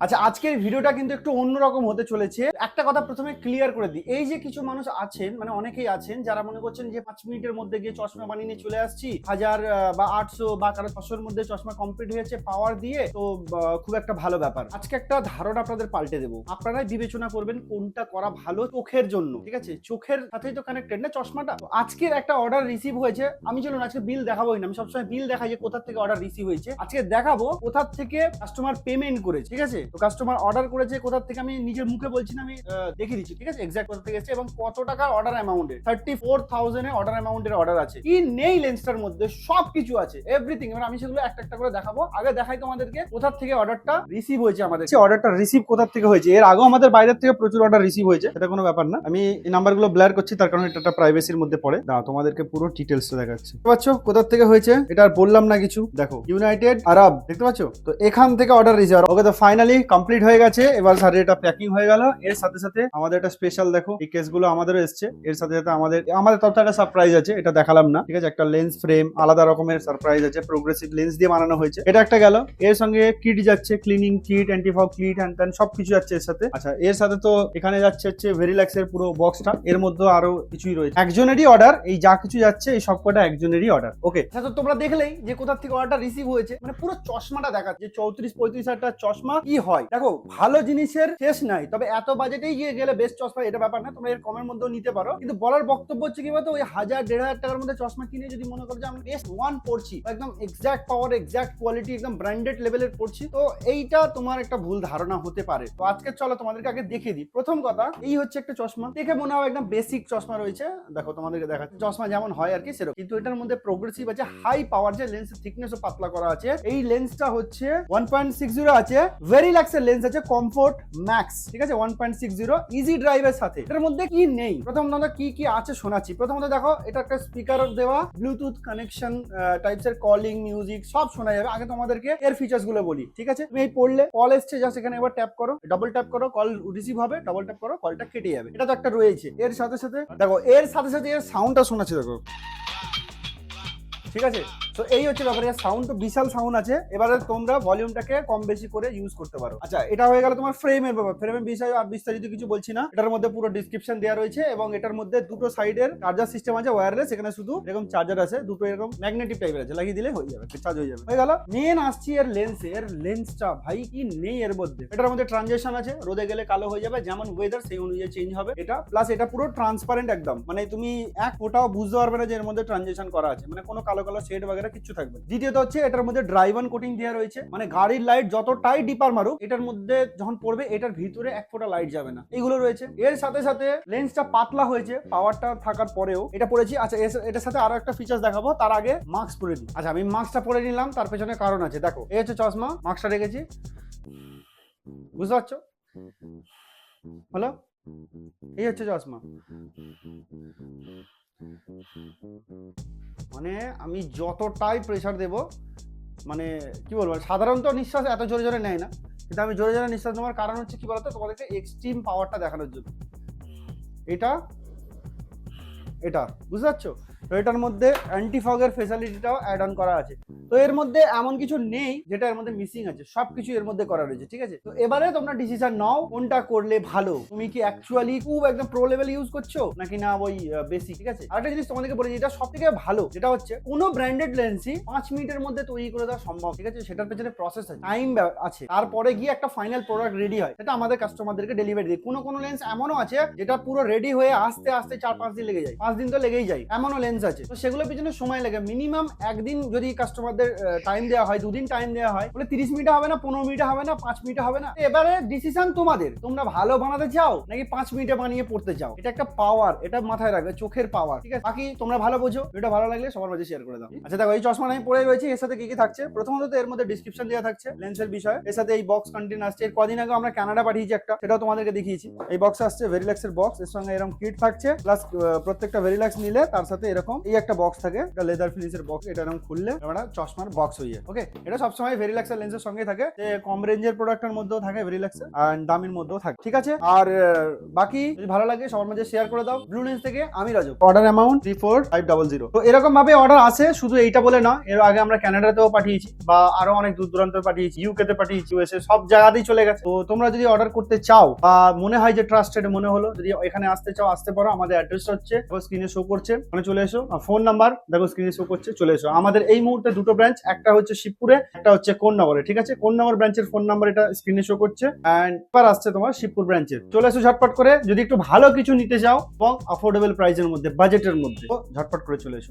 আচ্ছা, আজকের ভিডিওটা কিন্তু একটু অন্যরকম হতে চলেছে। একটা কথা প্রথমে ক্লিয়ার করে দিই, এই যে কিছু মানুষ আছেন, মানে অনেকেই আছেন যারা মনে করছেন যে 5 মিনিটের মধ্যে গিয়ে চশমা বানিয়ে নিয়ে চলে আসছি, 1000 বা 800 বা কারো 600 মধ্যে চশমা কমপ্লিট হয়েছে পাওয়ার দিয়ে, তো খুব একটা ভালো ব্যাপার। আজকে একটা ধারণা আপনাদের পাল্টে দেবো, আপনারাই বিবেচনা করবেন কোনটা করা ভালো চোখের জন্য। ঠিক আছে, চোখের সাথেই তো কানেক্টেড না চশমাটা। তো আজকের একটা অর্ডার রিসিভ হয়েছে, আমি চলুন আজকে বিল দেখাবোই না, আমি সবসময় বিল দেখাই যে কোথা থেকে অর্ডার রিসিভ হয়েছে। আজকে দেখাবো কোথা থেকে কাস্টমার পেমেন্ট করেছে। ঠিক আছে, তো কাস্টমার অর্ডার করেছে কোথা থেকে আমি নিজের মুখে বলছি না, আমি দেখিয়ে দিচ্ছি। ঠিক আছে, এক্সাক্ট কোথা থেকে এসেছে এবং কত টাকার অর্ডার অ্যামাউন্টে। 34,000 এর অর্ডার অ্যামাউন্টের অর্ডার আছে। কি নেই লেন্সটার মধ্যে সবকিছু আছে, এভরিথিং। এবার আমি সেগুলো একটা একটা করে দেখাবো। আগে দেখাই তোমাদেরকে কোথা থেকে অর্ডারটা রিসিভ হয়েছে। আমাদের অর্ডারটা রিসিভ কোথা থেকে হয়েছে, এর আগেও আমাদের বাইরের থেকে প্রচুর অর্ডার রিসিভ হয়েছে, এটা কোনো ব্যাপার না। আমি এই নাম্বারগুলো ব্লার করছি তার কারণে এটা প্রাইভেসির মধ্যে পড়ে। দাঁড়াও, তোমাদেরকে পুরো ডিটেলসটা দেখাচ্ছি। দেখতে পাচ্ছ কোথা থেকে হয়েছে, এটা আর বললাম না কিছু। দেখো, ইউনাইটেড আরব, দেখতে পাচ্ছ তো, এখান থেকে অর্ডার রিসিভ। ওকে, তো ফাইনালি কমপ্লিট হয়ে গেছে। এবার স্যার এটা প্যাকিং হয়ে গেল। এর সাথে সাথে আমাদের একটা স্পেশাল, দেখো এই কেসগুলো আমাদেরও এসছে। এর সাথে সাথে আমাদের তরফ থেকে একটা সারপ্রাইজ আছে, এটা দেখালাম না। ঠিক আছে, একটা লেন্স ফ্রেম, আলাদা রকমের সারপ্রাইজ আছে, প্রোগ্রেসিভ লেন্স দিয়ে বানানো হয়েছে। এটা একটা গেল। এর সঙ্গে কিট যাচ্ছে, ক্লিনিং কিট, অ্যান্টিফগ কিট, হ্যান্ড ত্যান সবকিছু যাচ্ছে এর সাথে। আচ্ছা, এর সাথে তো এখানে যাচ্ছে হচ্ছে ভেরিল্যাক্স এর পুরো বক্সটা, এর মধ্যে আরো কিছুই রয়েছে। একজনেরই অর্ডার, এই যা কিছু যাচ্ছে এই সবকটা একজনেরই অর্ডার। ওকে, তো তোমরা দেখলেই যে কোথা থেকে অর্ডার রিসিভ হয়েছে। মানে পুরো চশমাটা দেখাচ্ছে, 34-35 হাজার টাকার চশমা কি হয়। দেখো, ভালো জিনিসের শেষ নাই, তবে এত বাজেটেই গিয়ে গেলে বেস্ট চশমা এটা ব্যাপার না, তোমরা এর কমের মধ্যেও নিতে পারো। কিন্তু বলার বক্তব্য হচ্ছে কি বলতো, ওই 1000-1500 টাকার মধ্যে চশমা কিনে যদি মনে করো যে আমি বেস্ট ওয়ান পড়ছি, একদম এক্সাক্ট পাওয়ার, এক্সাক্ট কোয়ালিটি, একদম ব্র্যান্ডেড লেভেলের পড়ছি, তো এইটা তোমার একটা ভুল ধারণা হতে পারে। তো আজকে চলো তোমাদেরকে আগে দেখিয়ে দিই। প্রথম কথা, এই হচ্ছে একটা চশমা, দেখে মনে হয় একদম বেসিক চশমা রয়েছে। দেখো তোমাদেরকে দেখাচ্ছি, চশমা যেমন হয় আর কি সেরকম, কিন্তু এটার মধ্যে প্রোগ্রেসিভ আছে, হাই পাওয়ার, যে লেন্সের থিকনেসও পাতলা করা আছে। এই লেন্সটা হচ্ছে 1.60 আছে, ভেরিল্যাক্স এর লেন্স আছে, কমফোর্ট ম্যাক্স। ঠিক আছে, 1.60 ইজি ড্রাইভের সাথে। এর মধ্যে কি নেই, প্রথমত কি কি আছে শোনাচ্ছি। প্রথমত দেখো, এটা একটা স্পিকার দেওয়া, ব্লুটুথ কানেকশন টাইপস এর, কলিং, মিউজিক সব শোনা যাবে। আগে তোমাদেরকে এর ফিচার্স গুলো বলি। ঠিক আছে, তুমি এই পড়লে কল এসছে, জাস্ট এখানে এবার ট্যাপ করো, ডাবল ট্যাপ করো, কল রিসিভ হবে, ডাবল ট্যাপ করো, কলটা কেটে যাবে। এটা তো একটা রয়েছে। এর সাথে সাথে দেখো, এর সাথে সাথে এর সাউন্ডটা শোনাচ্ছে, দেখো। ঠিক আছে, তো এই হচ্ছে ব্যাপার। এর সাউন্ড তো বিশাল সাউন্ড আছে। এবারে তোমরা ভলিউমটাকে কম বেশি করে ইউজ করতে পারো। আচ্ছা, এটা হয়ে গেল তোমার ফ্রেমের ব্যাপার। ফ্রেমের বিষয়ে আর বিস্তারিত কিছু বলছি না, এটার মধ্যে পুরো ডিসক্রিপশন দেওয়া রয়েছে এবং এটার মধ্যে দুটো সাইডের চার্জার সিস্টেম আছে, ওয়্যারলেস। এখানে শুধু এরকম চার্জার আছে, দুটো এরকম ম্যাগনেটিক টাইপের আছে, লাগিয়ে দিলে হয়ে যাবে, চার্জ হয়ে যাবে। হয়ে গেল। মেন আসছি এর লেন্স। এর লেন্সটা ভাই কি নেই এর মধ্যে। এটার মধ্যে ট্রানজিশন আছে, রোদে গেলে কালো হয়ে যাবে, যেমন ওয়েদার সেই অনুযায়ী চেঞ্জ হবে এটা। প্লাস এটা পুরো ট্রান্সপারেন্ট একদম, মানে তুমি এক ফোটাও বুঝতে পারবে না যে এর মধ্যে ট্রানজিশন করা আছে, মানে কোনো কালো কালো শেড বগেরা কিছু থাকবে। দ্বিতীয়ত হচ্ছে এটার মধ্যে ড্রাইভান কোটিং দেওয়া রয়েছে, মানে গাড়ির লাইট যতটাই ডিপার মারুক, এটার মধ্যে যখন পড়বে এটার ভিতরে এক ফোঁটা লাইট যাবে না, এগুলো রয়েছে। এর সাথে সাথে লেন্সটা পাতলা হয়েছে পাওয়ারটা থাকার পরেও, এটা পড়েছি। আচ্ছা, এটার সাথে আরো একটা ফিচার্স দেখাবো, তার আগে মাস্ক পরে দিই। আচ্ছা, আমি মাস্কটা পরে নিলাম, তার পেছনে কারণ আছে। দেখো, এই হচ্ছে চশমা, মাস্কটা রেখেছি, বুঝতে পারছো? হ্যালো, এই হচ্ছে চশমা। মানে আমি যতটাই প্রেসার দেব, মানে কি বলবো, সাধারণত নিঃশ্বাস এত জোরে জোরে নেয় না, কিন্তু আমি জোরে জোরে নিঃশ্বাস নেওয়ার কারণ হচ্ছে কি বলতো, তোমাদেরকে এক্সট্রিম পাওয়ারটা দেখানোর জন্য। এটা এটা বুঝতে পারছো? তো এটার মধ্যে অ্যান্টিফগের ফেসিলিটিটাও অ্যাড অন করা আছে। তো এর মধ্যে এমন কিছু নেই যেটা এর মধ্যে মিসিং আছে, সবকিছু এর মধ্যে করা রয়েছে। ঠিক আছে, তো এবারে তোমরা ডিসিশন নাও কোনটা করলে ভালো। তুমি কি অ্যাকচুয়ালি খুব একদম প্রো লেভেল ইউজ করছো নাকি না ওই বেসিক। ঠিক আছে, আরেকটা জিনিস তোমাদেরকে বলি, যেটা সব থেকে ভালো, যেটা হচ্ছে কোনো ব্র্যান্ডেড লেন্সই 5 মিনিটের মধ্যে তৈরি করে দেওয়া সম্ভব। ঠিক আছে, সেটার পেছনে প্রসেস আছে, টাইম আছে, তারপরে গিয়ে একটা ফাইনাল প্রোডাক্ট রেডি হয়, সেটা আমাদের কাস্টমারদেরকে ডেলিভারি দিই। কোনো লেন্স এমনও আছে যেটা পুরো রেডি হয়ে আসতে আসতে 4-5 দিন লেগে যায়, 5 দিন তো লেগেই যায়, এমনও লেন্স আছে। তো সেগুলোর পিছনে সময় লাগে মিনিমাম একদিন। যদি কাস্টমারদের টাইম দেওয়া হয়, 2 দিন টাইম দেওয়া হয়, বলে 30 মিনিটে হবে না, 15 মিনিটে হবে না, 5 মিনিটে হবে না। এবারে ডিসিশন তোমাদের, তোমরা ভালো বানাতে চাও নাকি 5 মিনিটে বানিয়ে পড়তে চাও। এটা একটা পাওয়ার, এটা মাথায় রাখবে, চোখের পাওয়ার। ঠিক আছে, বাকি তোমরা ভালো বোঝো। এটা ভালো লাগলে সবার মাঝে শেয়ার করে দাও। আচ্ছা, দেখো এই চশমা আমি পরে রয়েছি, এর সাথে কি কি থাকছে। প্রথমত এর মধ্যে ডিসক্রিপশন দেওয়া থাকছে লেন্সের বিষয়ে, এর সাথে এই বক্স কন্টেন আসছে। এর কদিন আগে আমরা কানাডা পাঠিয়েছি একটা, সেটাও তোমাদেরকে দেখিয়েছি। এই বক্স আসছে ভেরিল্যাক্স এর বক্স, এর সঙ্গে এরকম কিট থাকছে, প্লাস প্রত্যেকটা ভেরিল্যাক্স নিলে তার সাথে এরকম এরকম এই একটা বক্স থাকে, এটা লেদার ফিনিশের বক্স, এটা এরকম খুললে আমরা চশমার বক্স হয়ে যায়। ওকে, এটা সবসময় ভেরিল্যাক্সের লেন্সের সঙ্গে থাকে, যে কম রেঞ্জের প্রোডাক্টের মধ্যেও থাকে ভেরিল্যাক্সের, আর দামের মধ্যেও থাকে। ঠিক আছে, আর বাকি যদি ভালো লাগে সবার মাঝে শেয়ার করে দাও। ব্লু লেন্স থেকে আমি রাজু, অর্ডার অ্যামাউন্ট 34500। তো এরকম ভাবে অর্ডার আসে, শুধু এইটা বলে না, এর আগে আমরা কানাডাতেও পাঠিয়েছি, বা আরো অনেক দূর দূরান্তে পাঠিয়েছি, ইউকে তে পাঠিয়েছি, ইউএসএ, সব জায়গাতেই চলে গেছে। তো তোমরা যদি অর্ডার করতে চাও বা মনে হয় যে ট্রাস্টেড মনে হলো, যদি এখানে আসতে চাও আসতে পারো। আমাদের অ্যাড্রেসটা হচ্ছে স্ক্রিনে শো করছে, ওখানে চলে এসো। ফোন নাম্বার দেখো স্ক্রিনে শো করছে, চলে এসো। আমাদের এই মুহূর্তে দুটো ব্রাঞ্চ, একটা হচ্ছে শিবপুরে, একটা হচ্ছে কোন্নগরে। ঠিক আছে, কোন্নগর ব্রাঞ্চের ফোন নাম্বার এটা স্ক্রিনে শো করছে, এন্ড এবার আসছে তোমার শিবপুর ব্রাঞ্চের। চলে এসো ঝটপট করে, যদি একটু ভালো কিছু নিতে চাও এবং অ্যাফোর্ডেবল প্রাইসের মধ্যে, বাজেটের মধ্যে, তো ঝটপট করে চলে এসো।